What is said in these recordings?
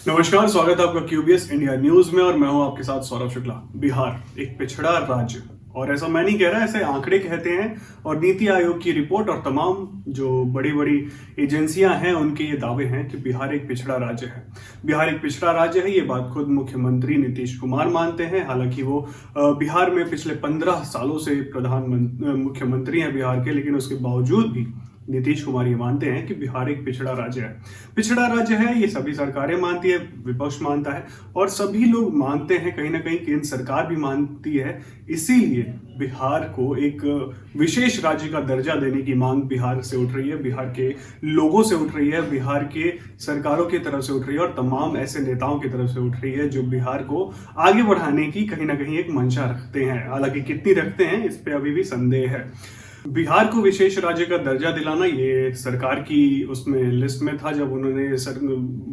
नमस्कार, स्वागत है आपका क्यूबीएस इंडिया न्यूज में और मैं हूं आपके साथ सौरभ शुक्ला। बिहार एक पिछड़ा राज्य, और ऐसा मैं नहीं कह रहा, ऐसे आंकड़े कहते हैं और नीति आयोग की रिपोर्ट और तमाम जो बड़ी बड़ी एजेंसियां हैं उनके ये दावे हैं कि बिहार एक पिछड़ा राज्य है। बिहार एक पिछड़ा राज्य है, ये बात खुद मुख्यमंत्री नीतीश कुमार मानते हैं। हालांकि वो बिहार में पिछले 15 सालों से मुख्यमंत्री हैं बिहार के, लेकिन उसके बावजूद भी नीतीश कुमार ये मानते हैं कि बिहार एक पिछड़ा राज्य है। पिछड़ा राज्य है, ये सभी सरकारें मानती है, विपक्ष मानता है और सभी लोग मानते हैं, कहीं ना कहीं केंद्र सरकार भी मानती है। इसीलिए बिहार को एक विशेष राज्य का दर्जा देने की मांग बिहार से उठ रही है, बिहार के लोगों से उठ रही है, बिहार के सरकारों की तरफ से उठ रही है और तमाम ऐसे नेताओं की तरफ से उठ रही है जो बिहार को आगे बढ़ाने की कहीं ना कहीं एक मंशा रखते हैं। हालांकि कितनी रखते हैं इस पे अभी भी संदेह है। बिहार को विशेष राज्य का दर्जा दिलाना ये सरकार की उसमें लिस्ट में था। जब उन्होंने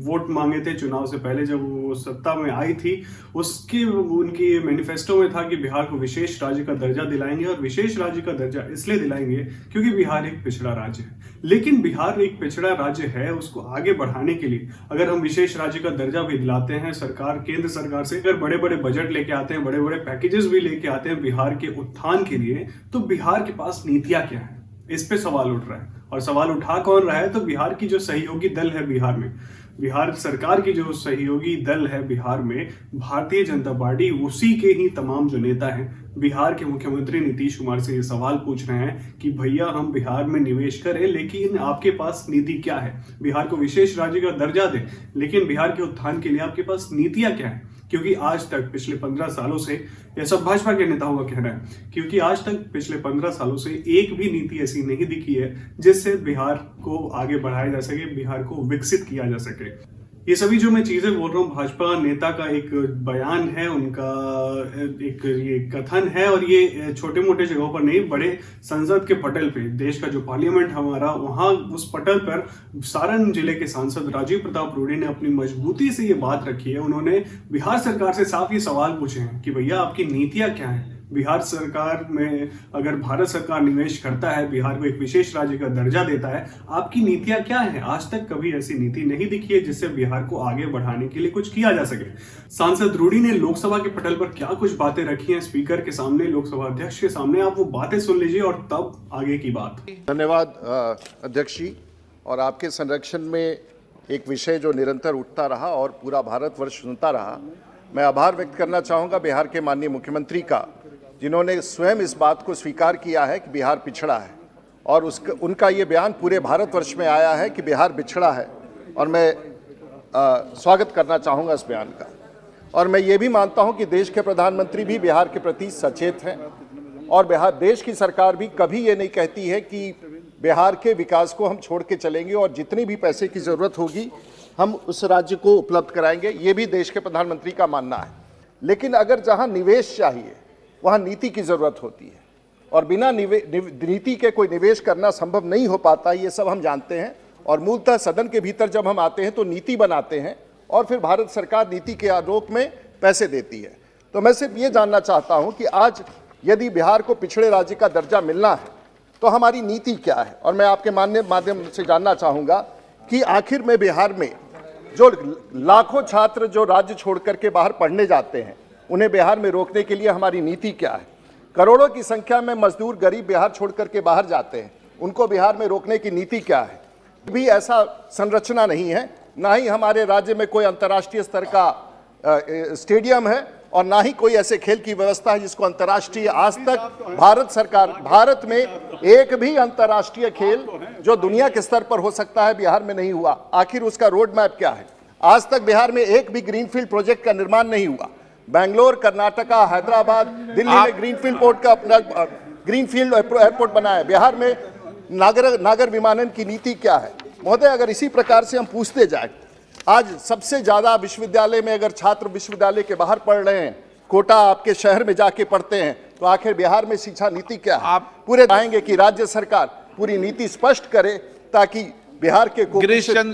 वोट मांगे थे चुनाव से पहले, जब वो सत्ता में आई थी, उसके उनकी मैनिफेस्टो में था कि बिहार को विशेष राज्य का दर्जा दिलाएंगे। और विशेष राज्य का दर्जा इसलिए दिलाएंगे क्योंकि बिहार एक पिछड़ा राज्य है। लेकिन बिहार एक पिछड़ा राज्य है, उसको आगे बढ़ाने के लिए अगर हम विशेष राज्य का दर्जा भी दिलाते हैं, सरकार केंद्र सरकार से अगर बड़े बड़े बजट लेके आते हैं, बड़े बड़े पैकेजेस भी लेके आते हैं बिहार के उत्थान के लिए, तो बिहार के पास नीतियां क्या है, इस पे सवाल उठ रहा है। और सवाल उठा कौन रहा है? तो बिहार की जो सहयोगी दल है बिहार में, बिहार सरकार की जो सहयोगी दल है बिहार में, भारतीय जनता पार्टी, उसी के ही तमाम जो नेता हैं बिहार के मुख्यमंत्री नीतीश कुमार से ये सवाल पूछ रहे हैं कि भैया हम बिहार में निवेश करें, लेकिन आपके पास नीति क्या है? बिहार को विशेष राज्य का दर्जा दें, लेकिन बिहार के उत्थान के लिए आपके पास नीतियां क्या है? क्योंकि आज तक पिछले 15 सालों से, यह सब भाजपा के नेताओं का कहना है, क्योंकि आज तक पिछले 15 सालों से एक भी नीति ऐसी नहीं दिखी है जिससे बिहार को आगे बढ़ाया जा सके, बिहार को विकसित किया जा सके। ये सभी जो मैं चीजें बोल रहा हूँ, भाजपा नेता का एक बयान है, उनका एक ये कथन है, और ये छोटे मोटे जगहों पर नहीं, बड़े संसद के पटल पे, देश का जो पार्लियामेंट हमारा, वहां उस पटल पर सारण जिले के सांसद राजीव प्रताप रूडी ने अपनी मजबूती से ये बात रखी है। उन्होंने बिहार सरकार से साफ ये सवाल पूछे हैं कि भैया आपकी नीतियां क्या है? बिहार सरकार में अगर भारत सरकार निवेश करता है, बिहार को एक विशेष राज्य का दर्जा देता है, आपकी नीतियां क्या है? आज तक कभी ऐसी नीति नहीं दिखी है जिससे बिहार को आगे बढ़ाने के लिए कुछ किया जा सके। सांसद रूडी ने लोकसभा के पटल पर क्या कुछ बातें रखी हैं स्पीकर के सामने, लोकसभा अध्यक्ष के सामने, आप वो बातें सुन लीजिए और तब आगे की बात। धन्यवाद अध्यक्ष जी। और आपके संरक्षण में एक विषय जो निरंतर उठता रहा और पूरा भारतवर्ष सुनता रहा, मैं आभार व्यक्त करना चाहूँगा बिहार के माननीय मुख्यमंत्री का, जिन्होंने स्वयं इस बात को स्वीकार किया है कि बिहार पिछड़ा है। और उनका ये बयान पूरे भारतवर्ष में आया है कि बिहार पिछड़ा है, और मैं स्वागत करना चाहूँगा इस बयान का। और मैं ये भी मानता हूँ कि देश के प्रधानमंत्री भी बिहार के प्रति सचेत हैं, और देश की सरकार भी कभी ये नहीं कहती है कि बिहार के विकास को हम छोड़ के चलेंगे और जितनी भी पैसे की ज़रूरत होगी हम उस राज्य को उपलब्ध कराएंगे, ये भी देश के प्रधानमंत्री का मानना है। लेकिन अगर जहाँ निवेश चाहिए वहाँ नीति की ज़रूरत होती है, और बिना नीति के कोई निवेश करना संभव नहीं हो पाता, ये सब हम जानते हैं। और मूलतः सदन के भीतर जब हम आते हैं तो नीति बनाते हैं और फिर भारत सरकार नीति के आलोक में पैसे देती है। तो मैं सिर्फ ये जानना चाहता हूँ कि आज यदि बिहार को पिछड़े राज्य का दर्जा मिलना है तो हमारी नीति क्या है? और मैं आपके माध्यम से जानना चाहूँगा कि आखिर में बिहार में जो लाखों छात्र जो राज्य छोड़ करके बाहर पढ़ने जाते हैं, उन्हें बिहार में रोकने के लिए हमारी नीति क्या है? करोड़ों की संख्या में मजदूर गरीब बिहार छोड़ करके बाहर जाते हैं, उनको बिहार में रोकने की नीति क्या है? भी ऐसा संरचना नहीं है, ना ही हमारे राज्य में कोई अंतर्राष्ट्रीय स्तर का स्टेडियम है, और ना ही कोई ऐसे खेल की व्यवस्था है जिसको अंतर्राष्ट्रीय, आज तक भारत में एक भी अंतर्राष्ट्रीय खेल जो दुनिया के स्तर पर हो सकता है बिहार में नहीं हुआ। आखिर उसका रोड मैप क्या है? आज तक बिहार में एक भी ग्रीनफील्ड प्रोजेक्ट का निर्माण नहीं हुआ। बेंगलोर, कर्नाटका, हैदराबाद, दिल्ली में ग्रीनफील्ड पोर्ट का अपना ग्रीनफील्ड एयरपोर्ट बनाया। बिहार में नागर विमानन की नीति क्या है? महोदय, अगर इसी प्रकार से हम पूछते जाए, आज सबसे ज़्यादा विश्वविद्यालय में अगर छात्र विश्वविद्यालय के बाहर पढ़ रहे हैं, कोटा आपके शहर में जाके पढ़ते हैं, तो आखिर बिहार में शिक्षा नीति क्या है? आप पूरे चाहेंगे कि राज्य सरकार पूरी नीति स्पष्ट करे ताकि बिहार के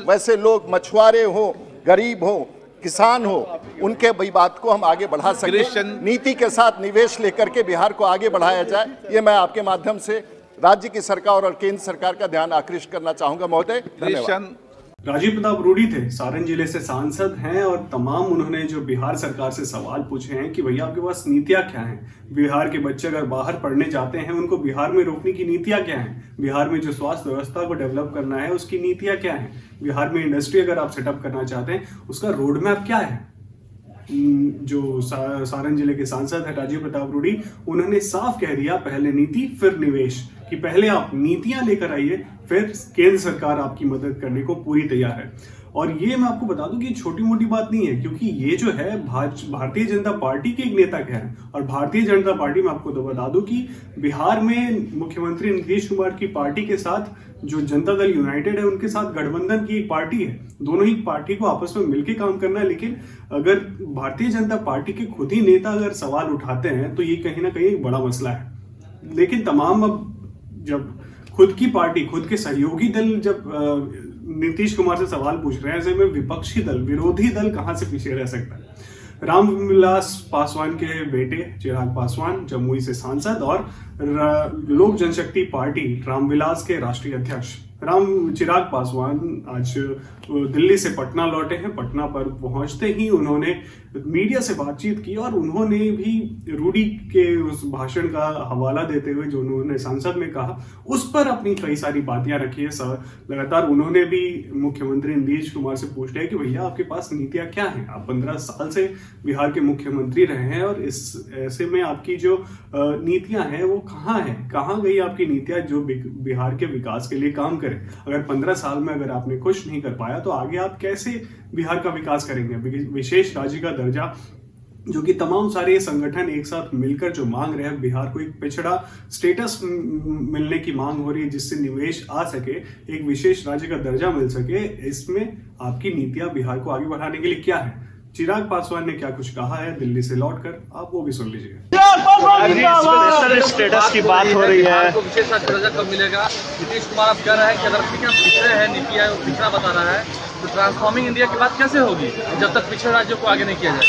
वैसे लोग, मछुआरे हो, गरीब हो, किसान हो, उनके भाई बात को हम आगे बढ़ा सके। नीति के साथ निवेश लेकर के बिहार को आगे बढ़ाया जाए, ये मैं आपके माध्यम से राज्य की सरकार और केंद्र सरकार का ध्यान आकृष्ट करना चाहूंगा। महोदय, धन्यवाद। राजीव प्रताप रूडी थे, सारण जिले से सांसद हैं और तमाम उन्होंने जो बिहार सरकार से सवाल पूछे हैं कि भैया आपके पास नीतियां क्या हैं, बिहार के बच्चे अगर बाहर पढ़ने जाते हैं उनको बिहार में रोकने की नीतियां क्या हैं, बिहार में जो स्वास्थ्य व्यवस्था को डेवलप करना है उसकी नीतियां क्या हैं, बिहार में इंडस्ट्री अगर आप सेटअप करना चाहते हैं उसका रोड मैप क्या है। जो सारण जिले के सांसद है राजीव प्रताप रूडी, उन्होंने साफ कह दिया पहले नीति फिर निवेश, कि पहले आप नीतियां लेकर आइए फिर केंद्र सरकार आपकी मदद करने को पूरी तैयार है। और ये मैं आपको बता दूं कि छोटी मोटी बात नहीं है, क्योंकि ये जो है भारतीय जनता पार्टी के एक नेता कह रहे हैं। और भारतीय जनता पार्टी में आपको तो बता दूं कि बिहार में मुख्यमंत्री नीतीश कुमार की पार्टी के साथ जो जनता दल यूनाइटेड है उनके साथ गठबंधन की एक पार्टी है। दोनों ही पार्टी को आपस में मिलकर काम करना है। लेकिन अगर भारतीय जनता पार्टी के खुद ही नेता अगर सवाल उठाते हैं तो ये कहीं ना कहीं एक बड़ा मसला है। लेकिन तमाम अब जब खुद की पार्टी, खुद के सहयोगी दल जब नीतीश कुमार से सवाल पूछ रहे हैं, ऐसे में विपक्षी दल, विरोधी दल कहां से पीछे रह सकता है। रामविलास पासवान के बेटे चिराग पासवान जमुई से सांसद और लोक जनशक्ति पार्टी रामविलास के राष्ट्रीय अध्यक्ष चिराग पासवान आज दिल्ली से पटना लौटे हैं। पटना पर पहुंचते ही उन्होंने मीडिया से बातचीत की और उन्होंने भी रूडी के उस भाषण का हवाला देते हुए जो उन्होंने संसद में कहा उस पर अपनी कई सारी बातें रखी है। लगातार उन्होंने भी मुख्यमंत्री नीतीश कुमार से पूछ लिया कि भैया आपके पास नीतियां क्या हैं, आप 15 साल से बिहार के मुख्यमंत्री रहे हैं और इस ऐसे में आपकी जो नीतियां हैं वो कहाँ है, कहाँ गई आपकी नीतियां जो बिहार के विकास के लिए काम करें। अगर 15 साल में अगर आपने कुछ नहीं कर पाया तो आगे आप कैसे बिहार का विकास करेंगे। विशेष राज्य का दर्जा जो कि तमाम सारे संगठन एक साथ मिलकर जो मांग रहे हैं, बिहार को एक पिछड़ा स्टेटस मिलने की मांग हो रही है जिससे निवेश आ सके, एक विशेष राज्य का दर्जा मिल सके। इसमें आपकी नीतियां बिहार को आगे बढ़ाने के लिए क्या है। चिराग पासवान ने क्या कुछ कहा है दिल्ली से लौटकर, आप वो भी सुन लीजिए। स्टेटस की बात हो रही है, विशेष दर्जा कब मिलेगा। नीतीश कुमार अब कह रहे हैं कि अगर पिछड़े हैं, नीति आयोग पिछड़ा बता रहा है, तो ट्रांसफॉर्मिंग इंडिया की बात कैसे होगी जब तक पिछड़े राज्यों को आगे नहीं किया जाए।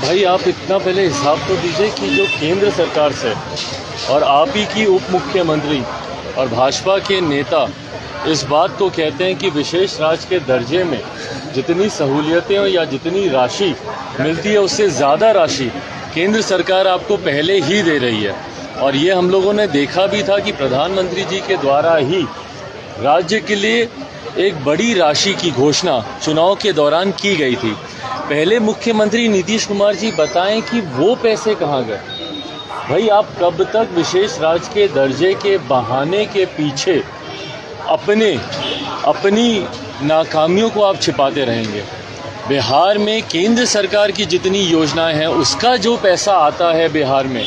भाई आप इतना पहले हिसाब तो दीजिए कि जो केंद्र सरकार से और आप ही की उप मुख्यमंत्री और भाजपा के नेता इस बात को कहते हैं कि विशेष राज्य के दर्जे में जितनी सहूलियतें या जितनी राशि मिलती है उससे ज़्यादा राशि केंद्र सरकार आपको पहले ही दे रही है। और ये हम लोगों ने देखा भी था कि प्रधानमंत्री जी के द्वारा ही राज्य के लिए एक बड़ी राशि की घोषणा चुनाव के दौरान की गई थी। पहले मुख्यमंत्री नीतीश कुमार जी बताएं कि वो पैसे कहाँ गए। भाई आप कब तक विशेष राज्य के दर्जे के बहाने के पीछे अपनी नाकामियों को आप छिपाते रहेंगे। बिहार में केंद्र सरकार की जितनी योजनाएं हैं उसका जो पैसा आता है बिहार में,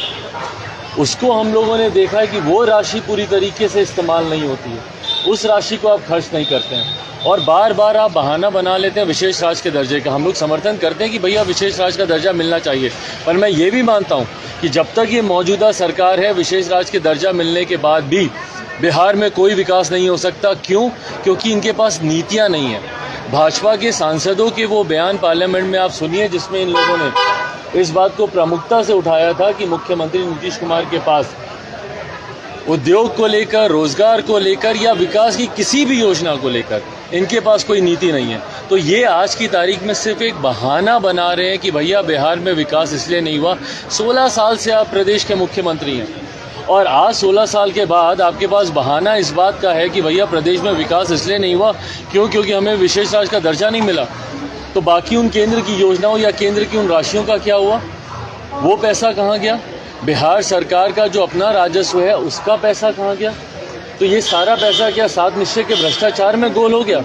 उसको हम लोगों ने देखा है कि वो राशि पूरी तरीके से इस्तेमाल नहीं होती है, उस राशि को आप खर्च नहीं करते हैं और बार बार आप बहाना बना लेते हैं विशेष राज्य के दर्जे का। हम लोग समर्थन करते हैं कि भैया विशेष राज्य का दर्जा मिलना चाहिए, पर मैं ये भी मानता हूँ कि जब तक ये मौजूदा सरकार है विशेष राज्य के दर्जा मिलने के बाद भी बिहार में कोई विकास नहीं हो सकता। क्यों? क्योंकि इनके पास नीतियाँ नहीं हैं। भाजपा के सांसदों के वो बयान पार्लियामेंट में आप सुनिए जिसमें इन लोगों ने इस बात को प्रमुखता से उठाया था कि मुख्यमंत्री नीतीश कुमार के पास उद्योग को लेकर, रोजगार को लेकर या विकास की किसी भी योजना को लेकर इनके पास कोई नीति नहीं है। तो ये आज की तारीख में सिर्फ एक बहाना बना रहे हैं कि भैया बिहार में विकास इसलिए नहीं हुआ। 16 साल से आप प्रदेश के मुख्यमंत्री हैं और आज 16 साल के बाद आपके पास बहाना इस बात का है कि भैया प्रदेश में विकास इसलिए नहीं हुआ क्योंकि हमें विशेष राज्य का दर्जा नहीं मिला। तो बाकी उन केंद्र की योजनाओं या केंद्र की उन राशियों का क्या हुआ? वो पैसा कहाँ गया? बिहार सरकार का जो अपना राजस्व है उसका पैसा कहाँ गया? तो ये सारा पैसा क्या 7 निश्चय के भ्रष्टाचार में गोल हो गया?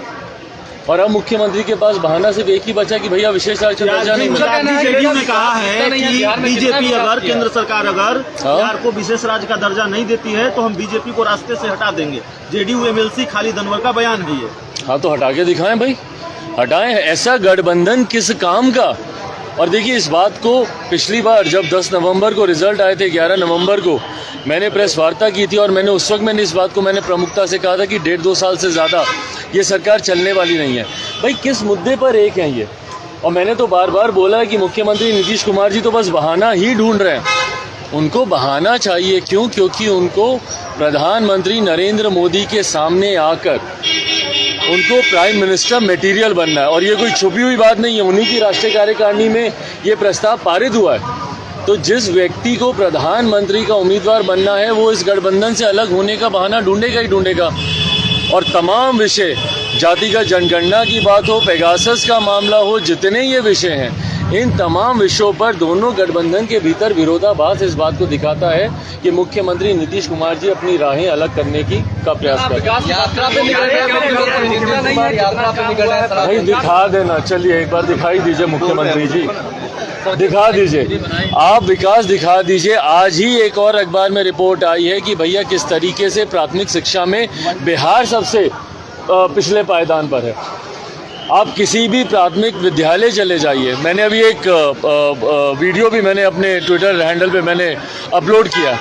और अब मुख्यमंत्री के पास बहाना सिर्फ एक ही बचा कि भैया विशेष राज्य का दर्जा नहीं मिला। जेडीयू ने कहा है कि बीजेपी अगर केंद्र सरकार अगर बिहार को विशेष राज्य का दर्जा नहीं देती है तो हम बीजेपी को रास्ते से हटा देंगे। जेडीयू एमएलसी खाली दनवर का बयान है ये। हाँ तो हटा के दिखाएं भाई, हटाएं। ऐसा गठबंधन किस काम का? और देखिए इस बात को पिछली बार जब 10 नवंबर को रिजल्ट आए थे, 11 नवंबर को मैंने प्रेस वार्ता की थी और मैंने उस वक्त इस बात को मैंने प्रमुखता से कहा था कि 1.5-2 साल से ज़्यादा ये सरकार चलने वाली नहीं है। भाई किस मुद्दे पर एक हैं ये? और मैंने तो बार बार बोला है कि मुख्यमंत्री नीतीश कुमार जी तो बस बहाना ही ढूंढ रहे हैं। उनको बहाना चाहिए। क्यों? क्योंकि उनको प्रधानमंत्री नरेंद्र मोदी के सामने आकर उनको प्राइम मिनिस्टर मटेरियल बनना है, और ये कोई छुपी हुई बात नहीं है। उन्हीं की राष्ट्रीय कार्यकारिणी में ये प्रस्ताव पारित हुआ है। तो जिस व्यक्ति को प्रधानमंत्री का उम्मीदवार बनना है वो इस गठबंधन से अलग होने का बहाना ढूंढेगा ही ढूंढेगा। और तमाम विषय, जातिगत जनगणना की बात हो, पेगासस का मामला हो, जितने ये विषय हैं, इन तमाम विषयों पर दोनों गठबंधन के भीतर विरोधाभास इस बात को दिखाता है कि मुख्यमंत्री नीतीश कुमार जी अपनी राहें अलग करने का प्रयास कर रहे हैं। यात्रा पे निकल रहे हैं, भाई दिखा देना, चलिए एक बार दिखाई दीजिए मुख्यमंत्री जी, दिखा दीजिए आप विकास दिखा दीजिए। आज ही एक और अखबार में रिपोर्ट आई है कि भैया किस तरीके से प्राथमिक शिक्षा में बिहार सबसे पिछले पायदान पर है। आप किसी भी प्राथमिक विद्यालय चले जाइए। मैंने अभी एक वीडियो भी मैंने अपने ट्विटर हैंडल पे मैंने अपलोड किया।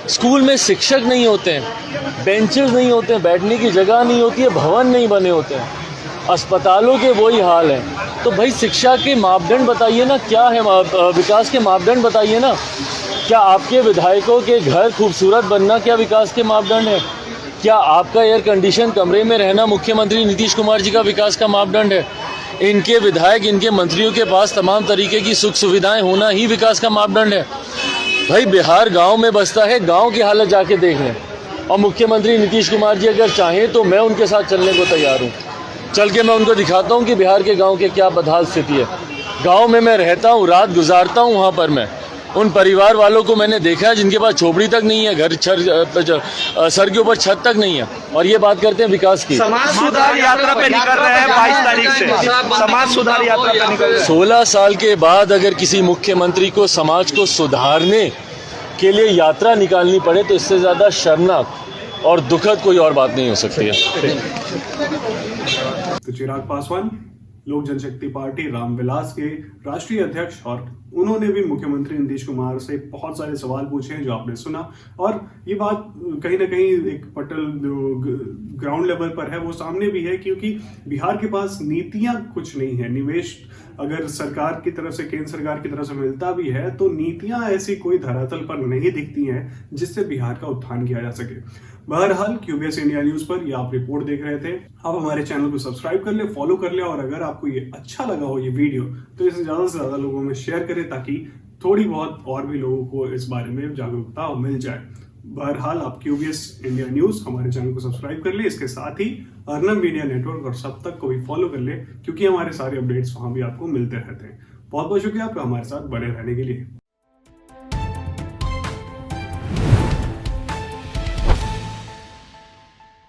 स्कूल में शिक्षक नहीं होते हैं, बेंचेस नहीं होते हैं, बैठने की जगह नहीं होती है, भवन नहीं बने होते हैं, अस्पतालों के वही हाल है। तो भाई शिक्षा के मापदंड बताइए ना, क्या है विकास के मापदंड बताइए ना। क्या आपके विधायकों के घर खूबसूरत बनना क्या विकास के मापदंड है? क्या आपका एयर कंडीशन कमरे में रहना मुख्यमंत्री नीतीश कुमार जी का विकास का मापदंड है? इनके विधायक, इनके मंत्रियों के पास तमाम तरीके की सुख सुविधाएं होना ही विकास का मापदंड है? भाई बिहार गांव में बसता है, गांव की हालत जाके देख लें। और मुख्यमंत्री नीतीश कुमार जी अगर चाहें तो मैं उनके साथ चलने को तैयार हूँ। चल के मैं उनको दिखाता हूँ कि बिहार के गांव के क्या बदहाल स्थिति है। गांव में मैं रहता हूँ, रात गुजारता हूँ, वहाँ पर मैं उन परिवार वालों को मैंने देखा है जिनके पास झोपड़ी तक नहीं है, घर सर के ऊपर छत तक नहीं है, और ये बात करते हैं विकास की। समाज सुधार यात्रा पे निकल रहे हैं 22 तारीख से, समाज सुधार यात्रा पे निकल रहे हैं। 16 साल के बाद अगर किसी मुख्यमंत्री को समाज को सुधारने के लिए यात्रा निकालनी पड़े तो इससे ज़्यादा शर्मनाक और दुखद कोई और बात नहीं हो सकती है। तो चिराग पासवान लोक जनशक्ति पार्टी रामविलास के राष्ट्रीय अध्यक्ष, और उन्होंने भी मुख्यमंत्री नीतीश कुमार से बहुत सारे सवाल पूछे हैं जो आपने सुना। और ये बात कहीं ना कहीं एक पटल जो ग्राउंड लेवल पर है वो सामने भी है, क्योंकि बिहार के पास नीतियां कुछ नहीं है। निवेश अगर सरकार की तरफ से, केंद्र सरकार की तरफ से मिलता भी है तो नीतियां ऐसी कोई धरातल पर नहीं दिखती हैं जिससे बिहार का उत्थान किया जा सके। बहरहाल क्यूबीएस इंडिया न्यूज पर ये आप रिपोर्ट देख रहे थे। आप हमारे चैनल को सब्सक्राइब कर ले, फॉलो कर ले, और अगर आपको ये अच्छा लगा हो ये वीडियो तो इसे ज्यादा से ज्यादा लोगों में शेयर करें ताकि थोड़ी बहुत और भी लोगों को इस बारे में जागरूकता मिल जाए। बहरहाल आप क्यूबीएस इंडिया न्यूज हमारे चैनल को सब्सक्राइब कर ले, इसके साथ ही अर्नब मीडिया नेटवर्क और सब तक को भी फॉलो कर ले, क्योंकि हमारे सारे अपडेट्स वहां भी आपको मिलते रहते हैं। बहुत बहुत शुक्रिया आपका हमारे साथ बने रहने के लिए।